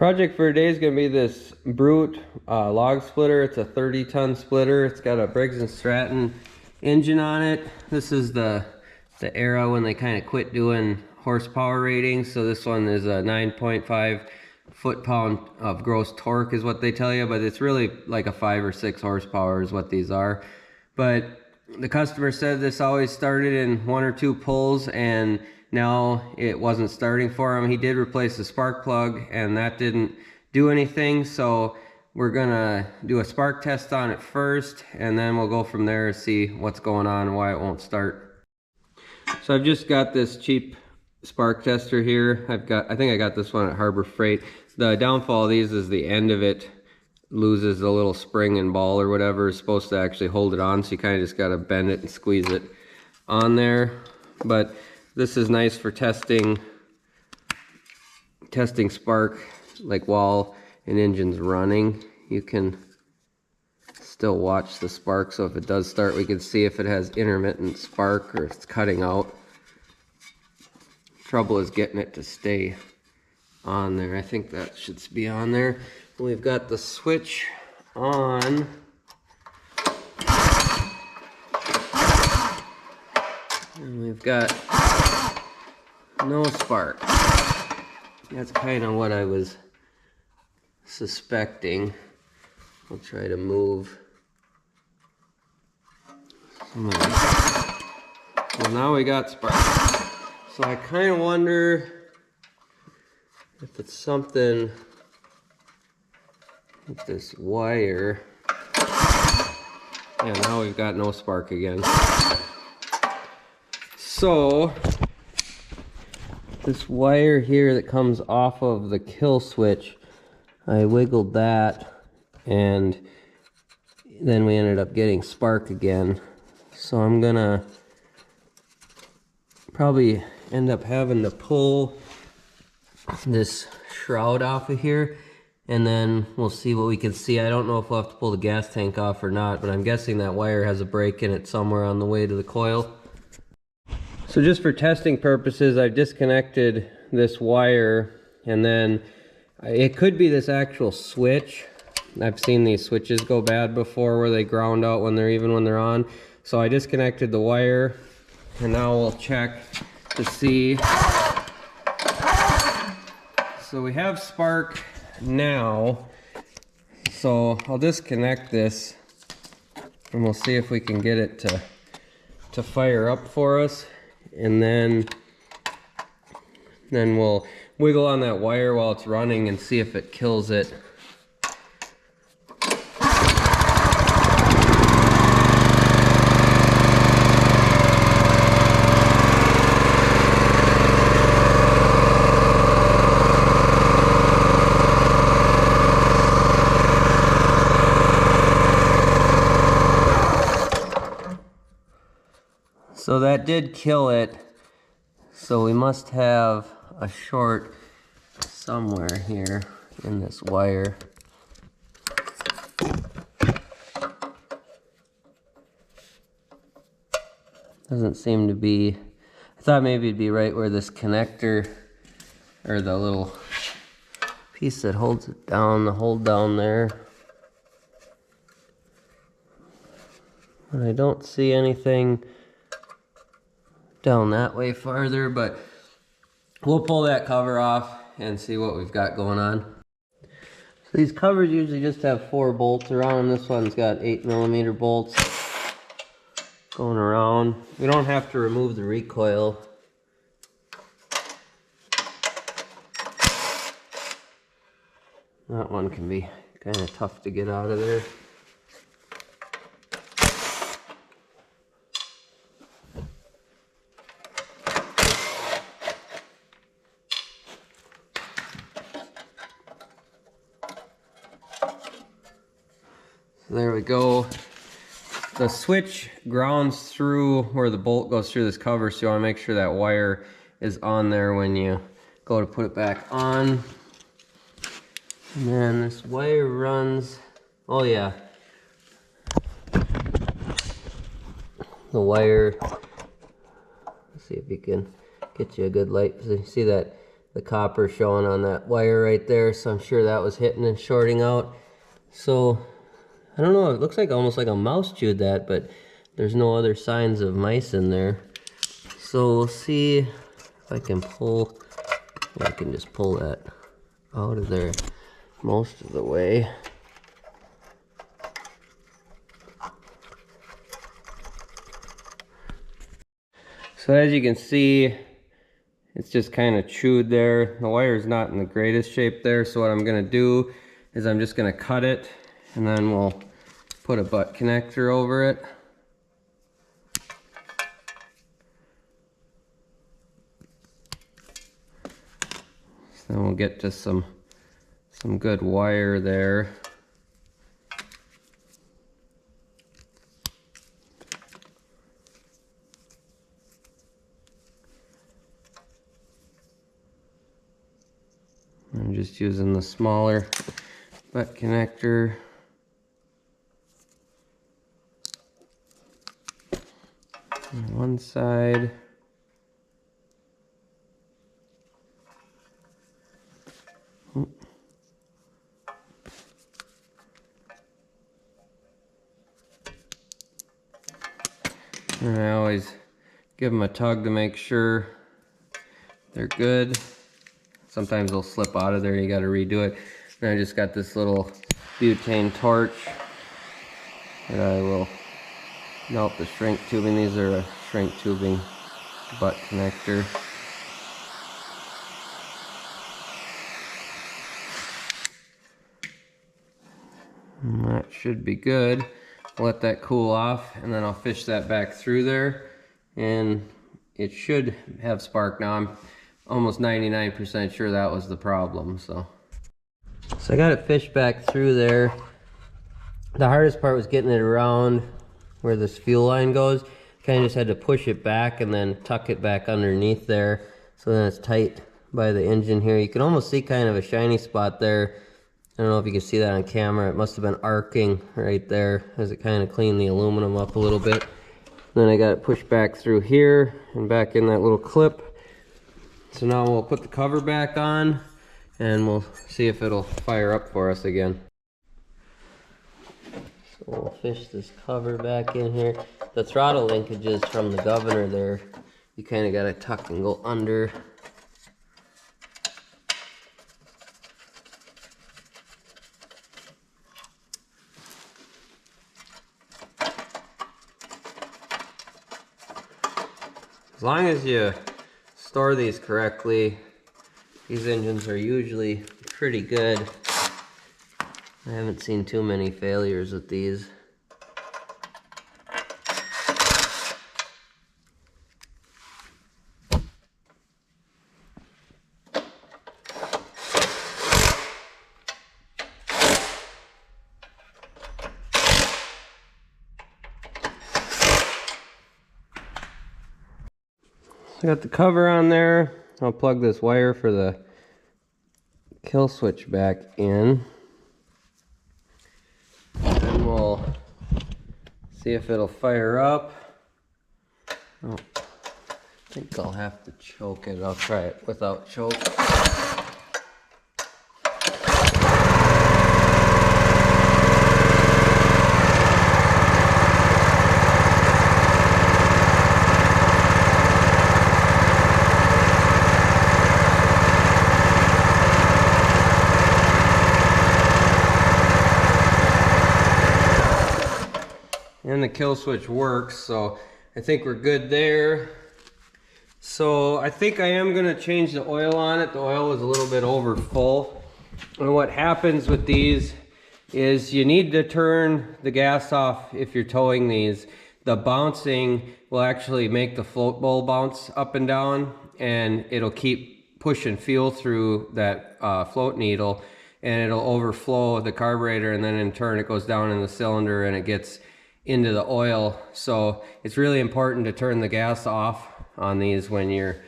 Project for today is going to be this Brute log splitter. It's a 30-ton splitter. It's got a Briggs and Stratton engine on it. This is the era when they kind of quit doing horsepower ratings. So this one is a 9.5 foot-pound of gross torque is what they tell you, but it's really like a 5 or 6 horsepower is what these are. But the customer said this always started in 1 or 2 pulls, and now it wasn't starting for him. He did replace the spark plug and that didn't do anything, so we're gonna do a spark test on it first, and then we'll go from there to see what's going on and why it won't start. So I've just got this cheap spark tester here. I think I got this one at Harbor Freight. The downfall of these is the end of it loses the little spring and ball or whatever is supposed to actually hold it on, so you kind of just got to bend it and squeeze it on there. But this is nice for testing spark, like while an engine's running. You can still watch the spark, so if it does start, we can see if it has intermittent spark or if it's cutting out. Trouble is getting it to stay on there. I think that should be on there. We've got the switch on. And we've got no spark. That's kind of what I was suspecting. I'll try to move some of that. Well, now we got spark. So I kind of wonder if it's something with this wire. Yeah, now we've got no spark again. So this wire here that comes off of the kill switch, I wiggled that and then we ended up getting spark again. So I'm gonna probably end up having to pull this shroud off of here, and then we'll see what we can see. I don't know if we'll have to pull the gas tank off or not, but I'm guessing that wire has a break in it somewhere on the way to the coil. So just for testing purposes, I've disconnected this wire, and then it could be this actual switch. I've seen these switches go bad before where they ground out when they're on. So I disconnected the wire, and now we'll check to see. So we have spark now. So I'll disconnect this and we'll see if we can get it to fire up for us. And then we'll wiggle on that wire while it's running and see if it kills it. So that did kill it, so we must have a short somewhere here in this wire. Doesn't seem to be. I thought maybe it'd be right where this connector, or the little piece that holds it down, the hold down there. But I don't see anything down that way farther, but we'll pull that cover off and see what we've got going on. So these covers usually just have 4 bolts around them. This one's got 8mm bolts going around. We don't have to remove the recoil. That one can be kind of tough to get out of there. There we go. The switch grounds through where the bolt goes through this cover, so you want to make sure that wire is on there when you go to put it back on. And then this wire runs, oh yeah, the wire, let's see if you can get you a good light. So you see that the copper showing on that wire right there, so I'm sure that was hitting and shorting out. So I don't know, it looks like almost like a mouse chewed that, but there's no other signs of mice in there. So we'll see if I can pull, I can just pull that out of there most of the way. So as you can see, it's just kind of chewed there. The wire's not in the greatest shape there, so what I'm gonna do is I'm just gonna cut it, and then we'll put a butt connector over it. So then we'll get to some good wire there. I'm just using the smaller butt connector. On one side. And I always give them a tug to make sure they're good. Sometimes they'll slip out of there, you gotta redo it. And I just got this little butane torch that I will melt the shrink tubing. These are a shrink tubing butt connector. And that should be good. Let that cool off, and then I'll fish that back through there, and it should have spark now. I'm almost 99% sure that was the problem. So I got it fished back through there. The hardest part was getting it around where this fuel line goes. Kind of just had to push it back and then tuck it back underneath there, so then it's tight by the engine here. You can almost see kind of a shiny spot there. I don't know if you can see that on camera. It must have been arcing right there as it kind of cleaned the aluminum up a little bit. Then I got it pushed back through here and back in that little clip. So now we'll put the cover back on and we'll see if it'll fire up for us again. So we'll fish this cover back in here. The throttle linkages from the governor there, you kind of got to tuck and go under. As long as you store these correctly, these engines are usually pretty good. I haven't seen too many failures with these. I got the cover on there. I'll plug this wire for the kill switch back in. And we'll see if it'll fire up. Oh, I think I'll have to choke it. I'll try it without choke. And the kill switch works, so I think we're good there. So I think I am going to change the oil on it. The oil was a little bit over full. And what happens with these is you need to turn the gas off if you're towing these. The bouncing will actually make the float bowl bounce up and down, and it'll keep pushing fuel through that float needle, and it'll overflow the carburetor, and then in turn it goes down in the cylinder and it gets into the oil. So it's really important to turn the gas off on these when you're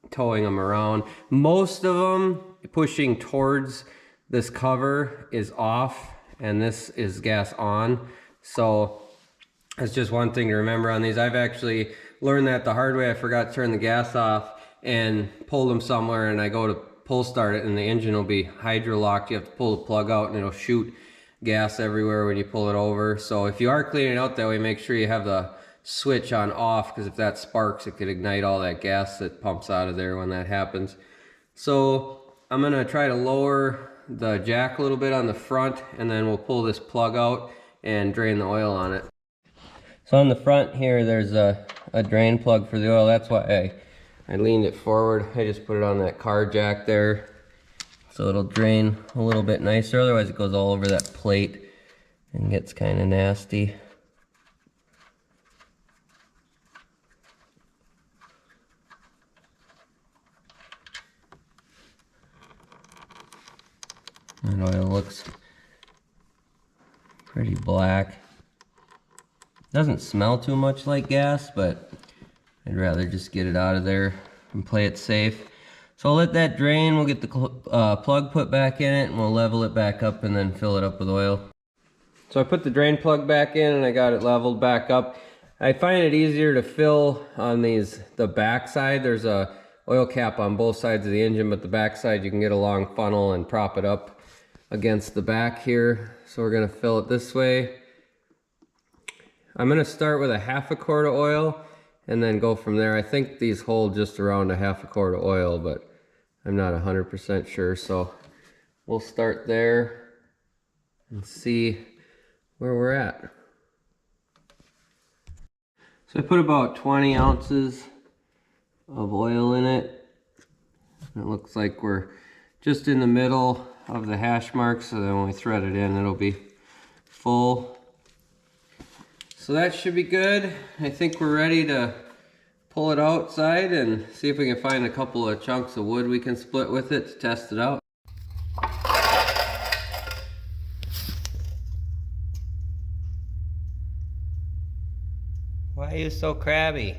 towing them around. Most of them pushing towards this cover is off and this is gas on. So that's just one thing to remember on these. I've actually learned that the hard way. I forgot to turn the gas off and pull them somewhere, and I go to pull start it, and the engine will be hydro locked. You have to pull the plug out, and it'll shoot gas everywhere when you pull it over. So if you are cleaning out that way, make sure you have the switch on off, because if that sparks, it could ignite all that gas that pumps out of there when that happens. So I'm gonna try to lower the jack a little bit on the front, and then we'll pull this plug out and drain the oil on it. So on the front here, there's a drain plug for the oil. That's why I leaned it forward. I just put it on that car jack there, so it'll drain a little bit nicer. Otherwise it goes all over that plate and gets kind of nasty. That oil looks pretty black. Doesn't smell too much like gas, but I'd rather just get it out of there and play it safe. So I'll let that drain. We'll get the plug put back in it, and we'll level it back up and then fill it up with oil. So I put the drain plug back in and I got it leveled back up. I find it easier to fill on the back side. There's a oil cap on both sides of the engine, but the back side you can get a long funnel and prop it up against the back here. So we're gonna fill it this way. I'm gonna start with a 1/2 quart of oil and then go from there. I think these hold just around a 1/2 quart of oil, but I'm not 100% sure. So we'll start there and see where we're at. So I put about 20 ounces of oil in it. It looks like we're just in the middle of the hash mark, so then when we thread it in, it'll be full. So that should be good. I think we're ready to pull it outside and see if we can find a couple of chunks of wood we can split with it to test it out. Why are you so crabby?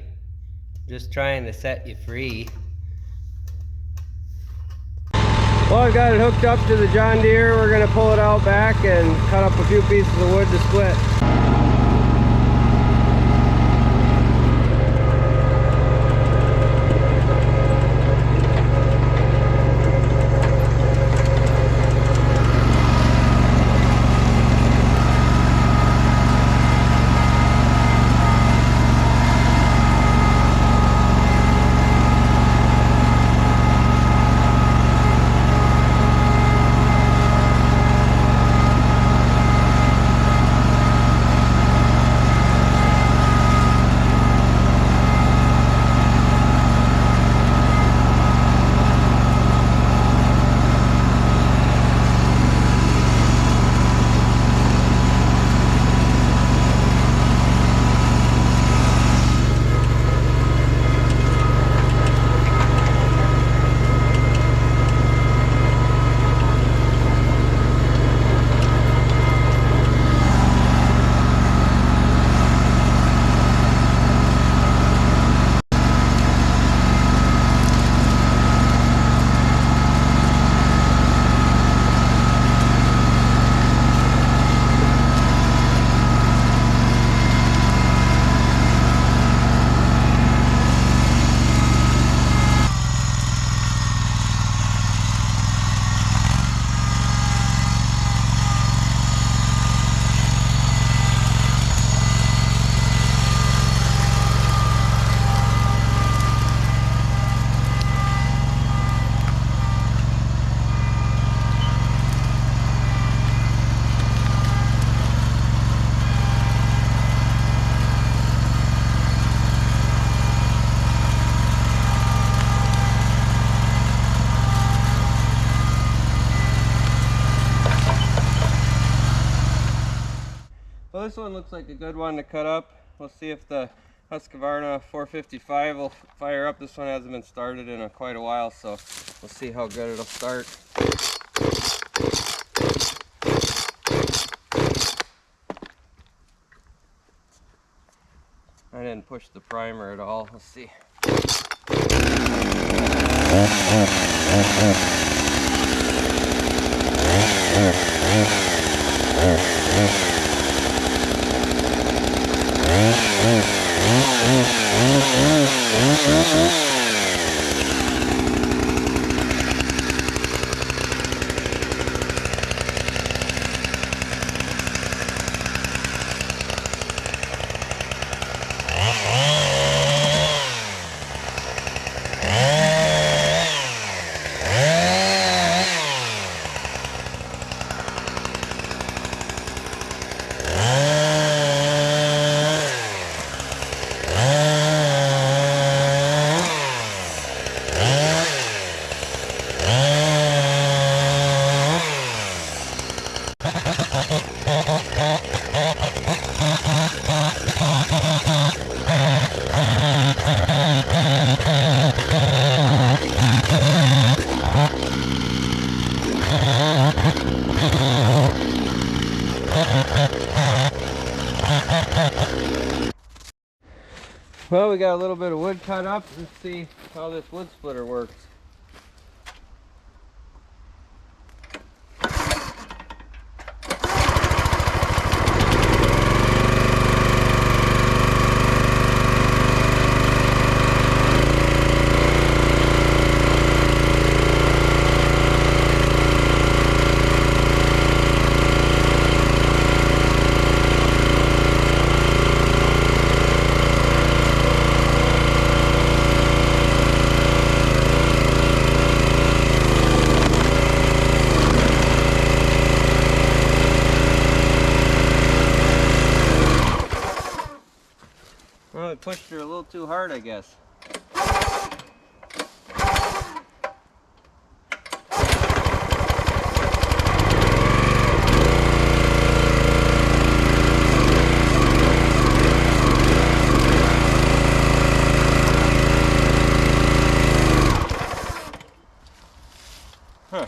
Just trying to set you free. Well, I've got it hooked up to the John Deere. We're gonna pull it out back and cut up a few pieces of wood to split. Well, this one looks like a good one to cut up. We'll see if the Husqvarna 455 will fire up. This one hasn't been started in quite a while, so we'll see how good it'll start. I didn't push the primer at all. Let's see. Well, we got a little bit of wood cut up. Let's see how this wood splitter works. Well, I pushed her a little too hard, I guess. Huh.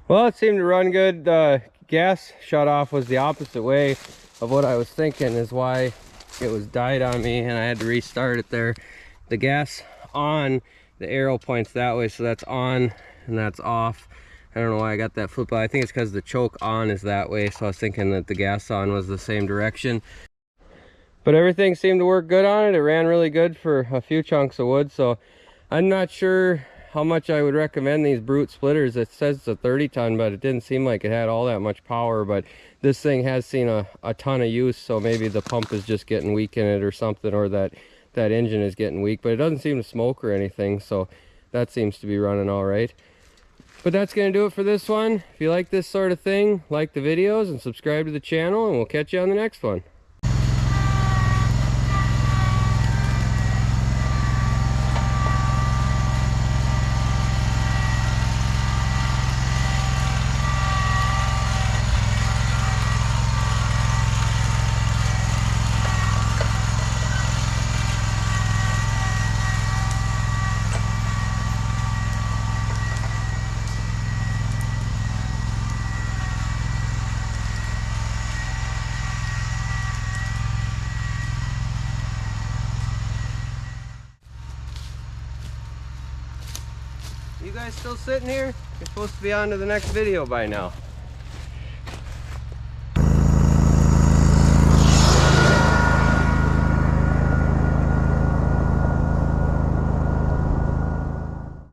Well, it seemed to run good. Gas shut off was the opposite way of what I was thinking, is why it was died on me and I had to restart it there. The gas on, the arrow points that way, so that's on and that's off. I don't know why I got that flip. I think it's because the choke on is that way, so I was thinking that the gas on was the same direction. But everything seemed to work good on it. It ran really good for a few chunks of wood, so I'm not sure how much I would recommend these Brute splitters. It says it's a 30 ton, but it didn't seem like it had all that much power. But this thing has seen a ton of use, so maybe the pump is just getting weak in it or something, or that engine is getting weak. But it doesn't seem to smoke or anything, so that seems to be running all right. But that's going to do it for this one. If you like this sort of thing, like the videos and subscribe to the channel, and we'll catch you on the next one. You guys still sitting here? You're supposed to be on to the next video by now.